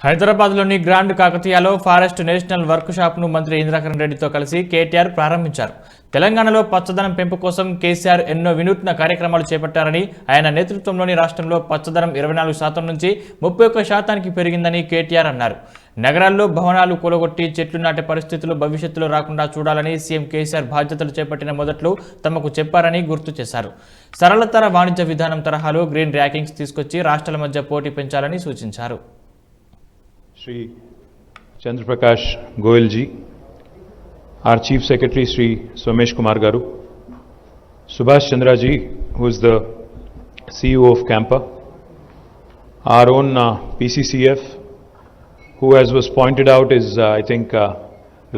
హైదరాబాద్లోని grand కాకతీయలో forest national work షాప్ను మంత్రి ఇంద్రకరణ్ రెడ్డితో కలిసి KTR ప్రారంభించారు. తెలంగాణలో పచ్చదనం పెంపు కోసం కేసీఆర్ ఎన్నో వినూత్న కార్యక్రమాలు చేపట్టారని, ఆయన నేతృత్వంలోని రాష్ట్రంలో పచ్చదనం 24% నుంచి 31% పెరిగిందని KTR అన్నారు. నగరాల్లో భవనాలు కూలగొట్టి చెట్లు నాటే పరిస్థితులు భవిష్యత్తులో రాకుండా చూడాలని సీఎం కేసీఆర్ బాధ్యతలు చేపట్టిన మొదట్లో తమకు చెప్పారని గుర్తు చేశారు. సరళతర వాణిజ్య విధానం తరహాలో గ్రీన్ ర్యాంకింగ్స్ తీసుకొచ్చి రాష్ట్రాల మధ్య పోటీ పెంచాలని సూచించారు. Shri Chandra Prakash Goyal ji, our Chief Secretary Shri Somesh Kumar Garu, Subhash Chandra ji, who is the CEO of Campa, our own PCCF, who, as was pointed out, is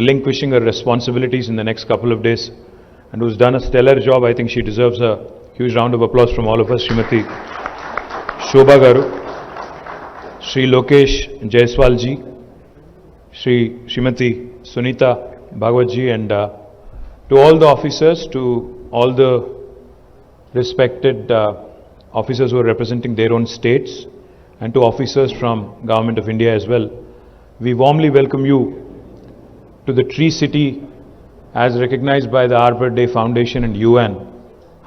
relinquishing her responsibilities in the next couple of days, and who's done a stellar job. I think she deserves a huge round of applause from all of us. Srimati Shobha Garu, Shri Lokesh Jaiswal ji, Srimati Sunita Bhagwat ji, and to all the officers, to all the respected officers who are representing their own states, and to officers from Government of India as well, we warmly welcome you to the Tree City as recognized by the Arbor Day Foundation and UN,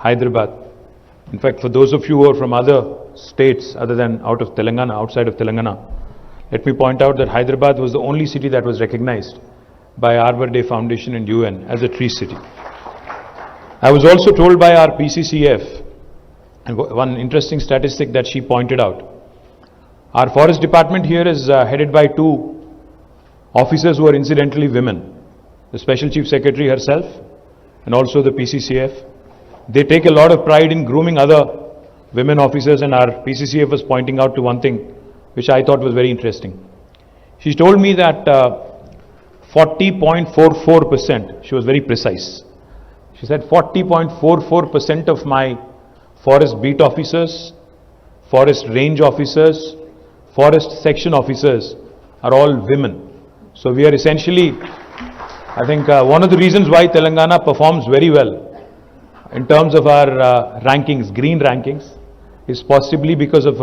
Hyderabad. In fact, for those of you who are from other states other than outside of Telangana, let me point out that Hyderabad was the only city that was recognized by Arbor Day Foundation and UN as a tree city. I was also told by our PCCF, and one interesting statistic that she pointed out, our forest department here is headed by two officers who are incidentally women, the Special Chief Secretary herself and also the PCCF. They take a lot of pride in grooming other women officers, and our PCCF was pointing out to one thing which I thought was very interesting. She told me that 40.44%, she was very precise. She said 40.44% of my forest beat officers, forest range officers, forest section officers are all women. So we are essentially, I think one of the reasons why Telangana performs very well in terms of our rankings, green rankings, is possibly because of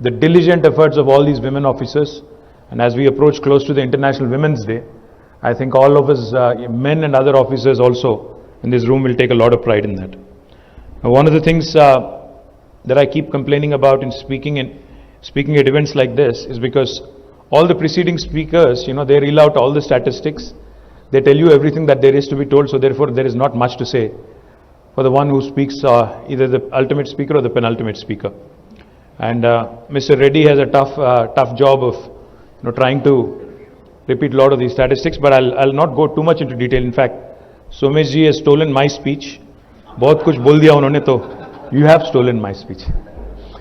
the diligent efforts of all these women officers. And as we approach close to the International Women's Day, I think all of us, men and other officers also in this room, will take a lot of pride in that. Now, one of the things that I keep complaining about in speaking at events like this is because all the preceding speakers, they reel out all the statistics, they tell you everything that there is to be told, so therefore there is not much to say for the one who speaks, either the ultimate speaker or the penultimate speaker. And Mr. Reddy has a tough job of trying to repeat a lot of these statistics, but I'll not go too much into detail. In fact, Somesh ji has stolen my speech. बहुत कुछ बोल दिया उन्होंने, तो you have stolen my speech.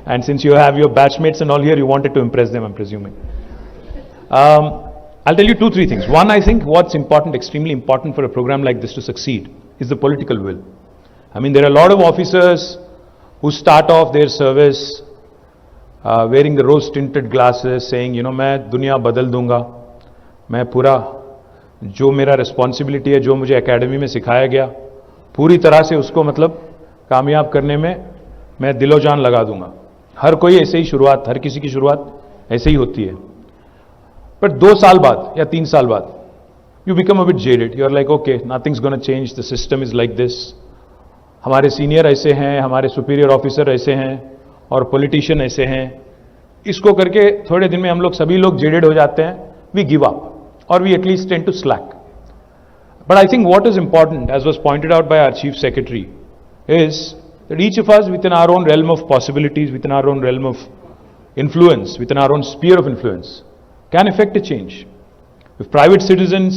And since you have your batchmates and all here, you wanted to impress them, I'm presuming. I'll tell you 2-3 things. One, I think what's important, extremely important for a program like this to succeed, is the political will. I mean, there are a lot of officers who start off their service wearing the rose-tinted glasses, saying, मैं दुनिया बदल दूंगा, मैं पूरा जो मेरा responsibility है, जो मुझे academy में सिखाया गया, पूरी तरह से उसको मतलब कामयाब करने में मैं दिलो जान लगा दूंगा. हर कोई ऐसे ही शुरुआत, हर किसी की शुरुआत ऐसे ही होती है. पर 2 साल बाद या 3 साल बाद, you become a bit jaded. You are like, okay, nothing's going to change. The system is like this. हमारे सीनियर ऐसे हैं, हमारे सुपीरियर ऑफिसर ऐसे हैं, और पॉलिटिशियन ऐसे हैं. इसको करके थोड़े दिन में हम लोग सभी लोग जेडेड हो जाते हैं. वी गिव अप, और we at least tend to slack. But I think what is important, as was pointed out by our chief secretary, is that each of us within our own realm of possibilities, within our own realm of influence, within our own sphere of influence, can effect a change. If private citizens